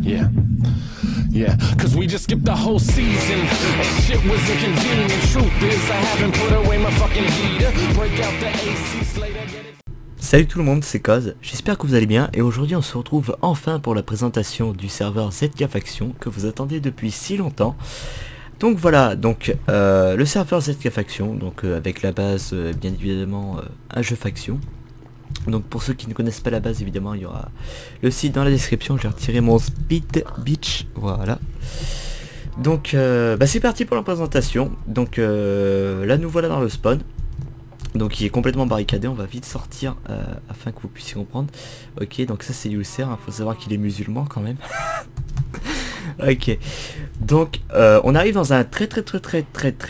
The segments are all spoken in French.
Yeah. Yeah, cause we just skipped the whole season. Shit was inconvenient. Truth is, I haven't put away my fucking heater. Break out the AC Slater, get it. Salut tout le monde, c'est Koz, j'espère que vous allez bien et aujourd'hui on se retrouve enfin pour la présentation du serveur ZK Faction que vous attendez depuis si longtemps. Donc voilà, donc le serveur ZK Faction, donc avec la base bien évidemment un jeu faction. Donc pour ceux qui ne connaissent pas la base, évidemment il y aura le site dans la description. J'ai retiré mon Speed Beach, voilà. Donc c'est parti pour la présentation. Donc là nous voilà dans le spawn. Donc il est complètement barricadé, on va vite sortir afin que vous puissiez comprendre. Ok, donc ça c'est Yousser, hein, faut savoir qu'il est musulman quand même. Ok, donc on arrive dans un très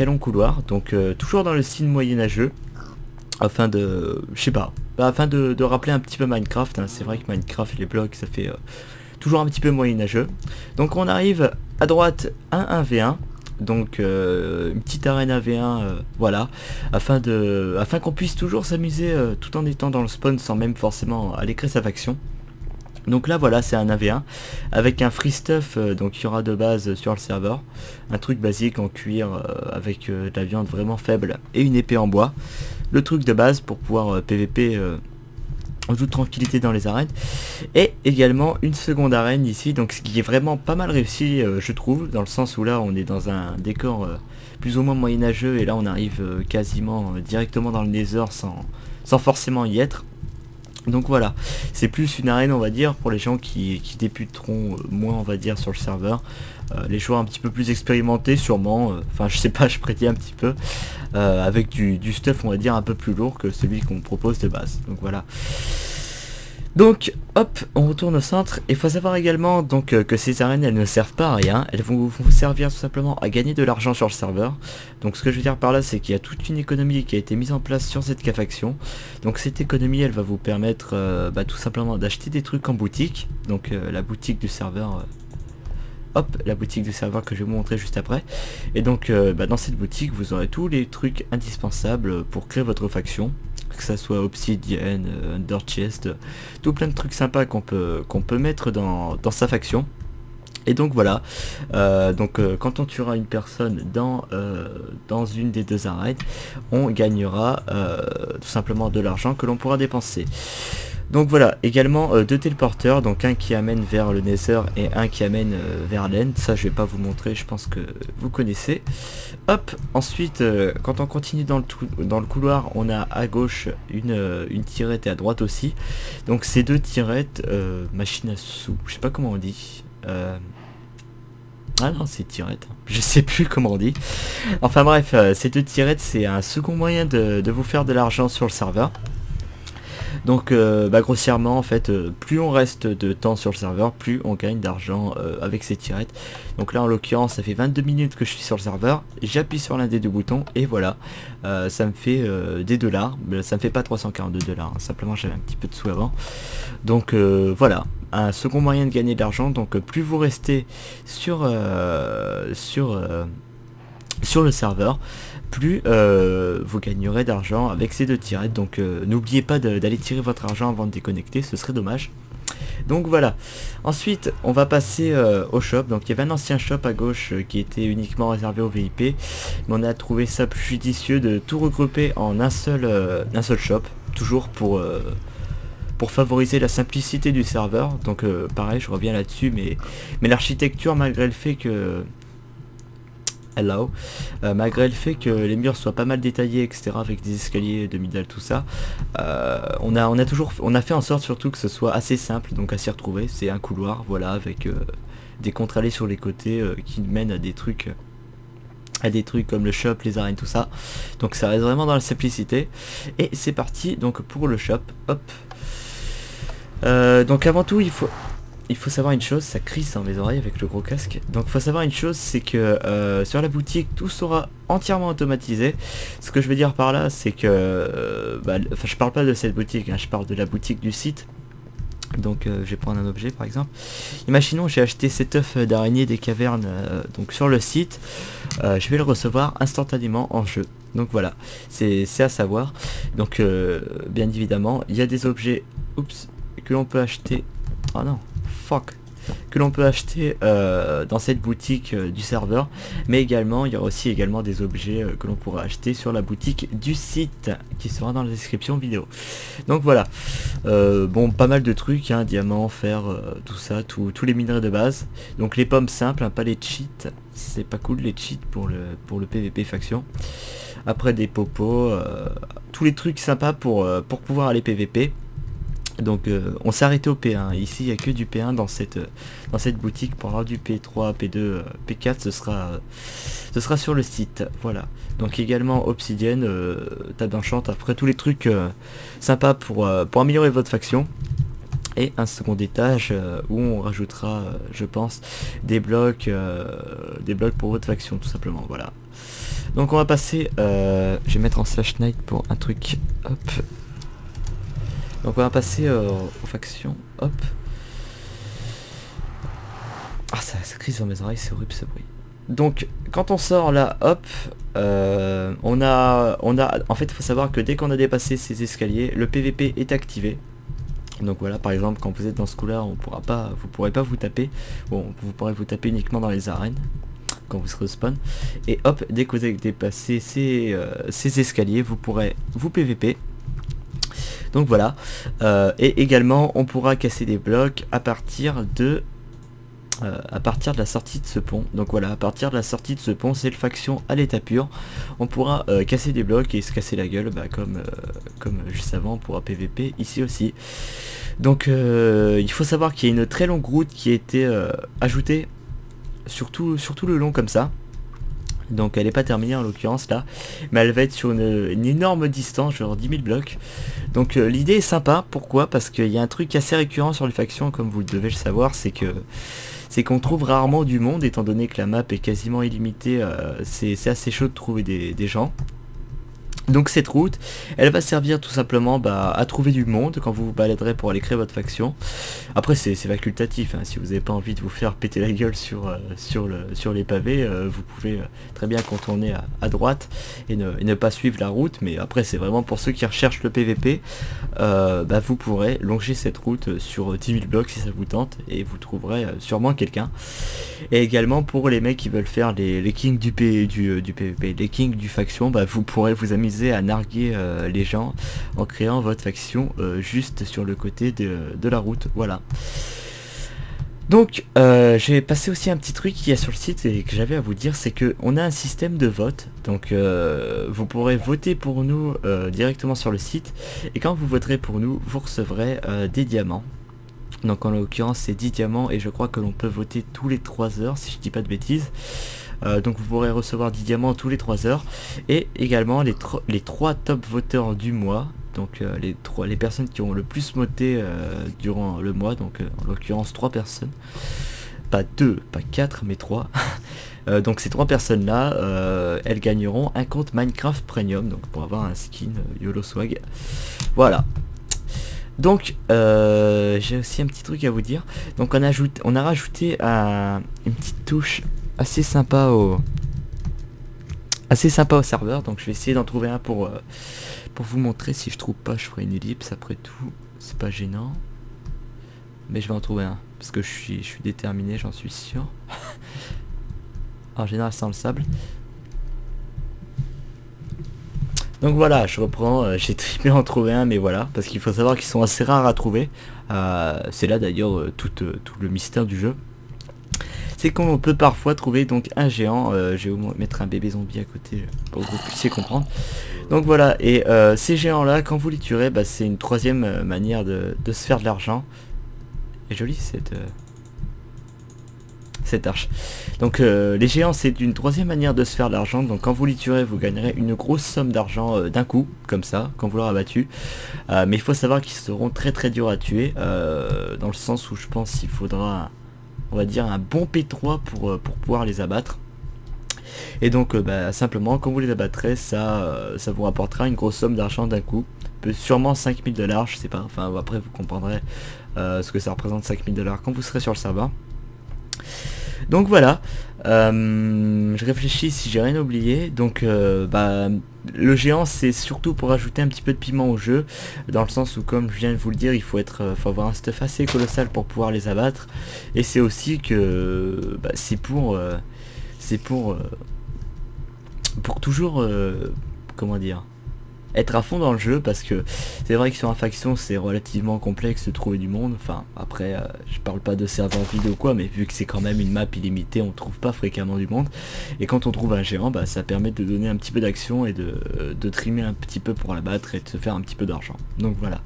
long couloir. Donc toujours dans le style moyenâgeux. Afin de, je sais pas, afin de rappeler un petit peu Minecraft, hein. C'est vrai que Minecraft, les blocs, ça fait toujours un petit peu moyenâgeux. Donc on arrive à droite un 1v1, donc une petite arène 1v1, voilà, afin qu'on puisse toujours s'amuser tout en étant dans le spawn sans même forcément aller créer sa faction. Donc là voilà, c'est un 1v1 avec un free stuff, donc il y aura de base sur le serveur un truc basique en cuir avec de la viande vraiment faible et une épée en bois, le truc de base pour pouvoir PVP en toute tranquillité dans les arènes, et également une seconde arène ici, donc ce qui est vraiment pas mal réussi je trouve, dans le sens où là on est dans un décor plus ou moins moyenâgeux et là on arrive quasiment directement dans le Nether sans forcément y être. Donc voilà, c'est plus une arène on va dire pour les gens qui débuteront moins on va dire sur le serveur, les joueurs un petit peu plus expérimentés sûrement, enfin je sais pas, je prédis un petit peu, avec du stuff on va dire un peu plus lourd que celui qu'on propose de base, donc voilà. Donc hop, on retourne au centre. Il faut savoir également donc que ces arènes elles ne servent pas à rien, elles vont vous servir tout simplement à gagner de l'argent sur le serveur. Donc ce que je veux dire par là, c'est qu'il y a toute une économie qui a été mise en place sur cette Faction. Donc cette économie elle va vous permettre tout simplement d'acheter des trucs en boutique. Donc la boutique du serveur, hop, la boutique du serveur que je vais vous montrer juste après. Et donc dans cette boutique vous aurez tous les trucs indispensables pour créer votre faction, que ça soit Obsidian, Under Chest, tout plein de trucs sympas qu'on peut mettre dans sa faction. Et donc voilà, quand on tuera une personne dans une des deux arènes, on gagnera tout simplement de l'argent que l'on pourra dépenser. Donc voilà, également deux téléporteurs, donc un qui amène vers le Nether et un qui amène vers l'End. Ça je vais pas vous montrer, je pense que vous connaissez. Hop, ensuite quand on continue dans le couloir, on a à gauche une tirette et à droite aussi. Donc ces deux tirettes, machine à sous, je sais pas comment on dit. Ah non, c'est tirette, je sais plus comment on dit. Enfin bref, ces deux tirettes c'est un second moyen de vous faire de l'argent sur le serveur. Donc grossièrement en fait, plus on reste de temps sur le serveur, plus on gagne d'argent avec ces tirettes. Donc là en l'occurrence ça fait 22 minutes que je suis sur le serveur, j'appuie sur l'un des deux boutons et voilà, ça me fait des dollars, mais ça me fait pas 342 dollars, hein. Simplement j'avais un petit peu de sous avant. Donc voilà, un second moyen de gagner de l'argent. Donc plus vous restez sur le serveur, plus vous gagnerez d'argent avec ces deux tirettes. Donc n'oubliez pas d'aller tirer votre argent avant de déconnecter, ce serait dommage. Donc voilà, ensuite on va passer au shop. Donc il y avait un ancien shop à gauche qui était uniquement réservé aux VIP, mais on a trouvé ça plus judicieux de tout regrouper en un seul shop, toujours pour favoriser la simplicité du serveur. Donc pareil, je reviens là-dessus, mais l'architecture, malgré le fait que malgré le fait que les murs soient pas mal détaillés etc, avec des escaliers de middle tout ça, on a fait en sorte surtout que ce soit assez simple, donc à s'y retrouver. C'est un couloir voilà, avec des contre-allées sur les côtés qui mènent à des trucs comme le shop, les arènes, tout ça. Donc ça reste vraiment dans la simplicité. Et c'est parti donc pour le shop. Hop. Donc avant tout il faut savoir une chose, ça crisse dans mes oreilles avec le gros casque. Donc il faut savoir une chose, c'est que sur la boutique tout sera entièrement automatisé. Ce que je veux dire par là, c'est que je parle pas de cette boutique, hein, je parle de la boutique du site. Donc je vais prendre un objet par exemple. Imaginons j'ai acheté cet œuf d'araignée des cavernes donc sur le site, je vais le recevoir instantanément en jeu. Donc voilà, c'est à savoir. Donc bien évidemment il y a des objets que l'on peut acheter. Oh non, fuck. que l'on peut acheter dans cette boutique du serveur, mais également il y aura aussi également des objets que l'on pourra acheter sur la boutique du site qui sera dans la description vidéo. Donc voilà, bon, pas mal de trucs, hein, diamants, fer, tout ça, tous les minerais de base. Donc les pommes simples, hein, pas les cheats, c'est pas cool les cheats pour le PVP faction. Après des popos, tous les trucs sympas pour pouvoir aller PVP. Donc on s'est arrêté au P1, ici il n'y a que du P1 dans cette boutique. Pour avoir du P3, P2, P4 ce sera sur le site, voilà. Donc également obsidienne, table d'enchant, après tous les trucs sympas pour améliorer votre faction. Et un second étage où on rajoutera je pense des blocs pour votre faction tout simplement, voilà. Donc on va passer, je vais mettre en slash night pour un truc, hop. Donc on va passer aux factions, hop. Ah ça crise dans mes oreilles, c'est horrible ce bruit. Donc quand on sort là, hop, on a en fait il faut savoir que dès qu'on a dépassé ces escaliers, le PVP est activé. Donc voilà, par exemple quand vous êtes dans ce coup-là, vous pourrez pas vous taper. Bon, vous pourrez vous taper uniquement dans les arènes quand vous serez au spawn. Et hop, dès que vous avez dépassé ces escaliers, vous pourrez vous PVP. Donc voilà, et également on pourra casser des blocs à partir de la sortie de ce pont. Donc voilà, à partir de la sortie de ce pont, c'est le faction à l'état pur. On pourra casser des blocs et se casser la gueule, bah, comme juste avant, on pourra PVP ici aussi. Donc il faut savoir qu'il y a une très longue route qui a été ajoutée sur tout le long comme ça. Donc elle n'est pas terminée en l'occurrence là, mais elle va être sur une énorme distance, genre 10 000 blocs. Donc l'idée est sympa, pourquoi? Parce qu'il y a un truc assez récurrent sur les factions, comme vous devez le savoir, c'est qu'on trouve rarement du monde, étant donné que la map est quasiment illimitée, c'est assez chaud de trouver des gens. Donc cette route, elle va servir tout simplement à trouver du monde quand vous vous baladerez pour aller créer votre faction. Après c'est facultatif, hein. Si vous n'avez pas envie de vous faire péter la gueule sur les pavés, vous pouvez très bien contourner à droite et ne pas suivre la route. Mais après c'est vraiment pour ceux qui recherchent le PVP, vous pourrez longer cette route sur 10 000 blocs si ça vous tente, et vous trouverez sûrement quelqu'un. Et également pour les mecs qui veulent faire les kings du PVP, les kings du faction, vous pourrez vous amuser à narguer les gens en créant votre faction juste sur le côté de la route, voilà. Donc j'ai passé aussi un petit truc qu'il y a sur le site et que j'avais à vous dire, c'est que on a un système de vote. Donc vous pourrez voter pour nous directement sur le site, et quand vous voterez pour nous, vous recevrez des diamants. Donc en l'occurrence c'est 10 diamants, et je crois que l'on peut voter tous les 3 heures si je dis pas de bêtises. Donc vous pourrez recevoir 10 diamants tous les 3 heures. Et également les 3 top voteurs du mois. Donc les personnes qui ont le plus voté durant le mois. Donc en l'occurrence 3 personnes. Pas 2, pas 4, mais 3. Donc ces 3 personnes là, elles gagneront un compte Minecraft Premium. Donc pour avoir un skin YOLO Swag. Voilà. Donc j'ai aussi un petit truc à vous dire. Donc on a rajouté une petite touche assez sympa au serveur. Donc je vais essayer d'en trouver un pour vous montrer. Si je trouve pas, je ferai une ellipse, après tout c'est pas gênant, mais je vais en trouver un parce que je suis déterminé, j'en suis sûr. En général sans le sable. Donc voilà, je reprends, j'ai trippé en trouver un, mais voilà, parce qu'il faut savoir qu'ils sont assez rares à trouver. C'est là d'ailleurs tout le mystère du jeu. C'est qu'on peut parfois trouver donc un géant. Je vais vous mettre un bébé zombie à côté pour que vous puissiez comprendre. Donc voilà, et ces géants là, quand vous les tuerez, c'est une troisième manière de se faire de l'argent. Et jolie cette arche. Donc les géants, c'est une troisième manière de se faire de l'argent. Donc quand vous les tuerez, vous gagnerez une grosse somme d'argent d'un coup, comme ça, quand vous l'aurez abattu. Mais il faut savoir qu'ils seront très très durs à tuer, dans le sens où je pense qu'il faudra, on va dire, un bon P3 pour pouvoir les abattre. Et donc simplement quand vous les abattrez, ça vous rapportera une grosse somme d'argent d'un coup. Sûrement 5000 $, je sais pas, enfin après vous comprendrez ce que ça représente 5000 $ quand vous serez sur le serveur. Donc voilà, je réfléchis si j'ai rien oublié. Donc le géant c'est surtout pour ajouter un petit peu de piment au jeu, dans le sens où comme je viens de vous le dire, il faut avoir un stuff assez colossal pour pouvoir les abattre. Et c'est aussi que c'est pour toujours comment dire, être à fond dans le jeu, parce que c'est vrai que sur un faction c'est relativement complexe de trouver du monde. Enfin après je parle pas de serveur vidéo quoi, mais vu que c'est quand même une map illimitée, on trouve pas fréquemment du monde, et quand on trouve un géant, ça permet de donner un petit peu d'action et de trimer un petit peu pour l'abattre et de se faire un petit peu d'argent. Donc voilà.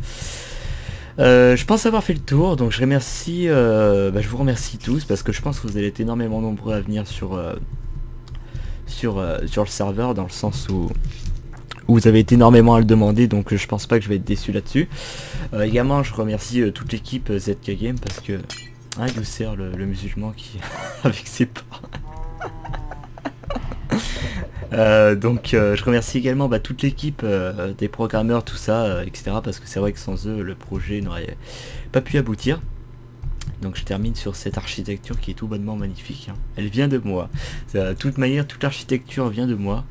Je pense avoir fait le tour, donc je remercie, je vous remercie tous, parce que je pense que vous allez être énormément nombreux à venir sur le serveur, dans le sens où vous avez été énormément à le demander, donc je pense pas que je vais être déçu là-dessus. Également je remercie toute l'équipe ZK Game, parce que il sert le musulman qui avec ses pas. Je remercie également toute l'équipe des programmeurs, tout ça, etc. Parce que c'est vrai que sans eux le projet n'aurait pas pu aboutir. Donc je termine sur cette architecture qui est tout bonnement magnifique, hein. Elle vient de moi. De toute manière, toute l'architecture vient de moi.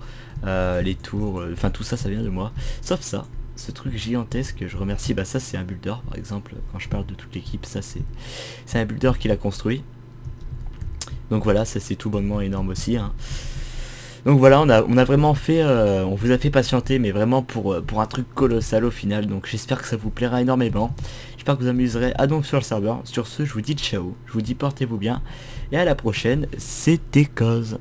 Les tours, enfin tout ça, ça vient de moi. Sauf ça, ce truc gigantesque, je remercie. Ça c'est un builder par exemple. Quand je parle de toute l'équipe, ça c'est un builder qui l'a construit. Donc voilà, ça c'est tout bonnement énorme aussi, hein. Donc voilà, on a vraiment fait, on vous a fait patienter, mais vraiment pour un truc colossal au final. Donc j'espère que ça vous plaira énormément. J'espère que vous amuserez à donc sur le serveur. Sur ce, je vous dis ciao, je vous dis portez-vous bien, et à la prochaine, c'était Cause.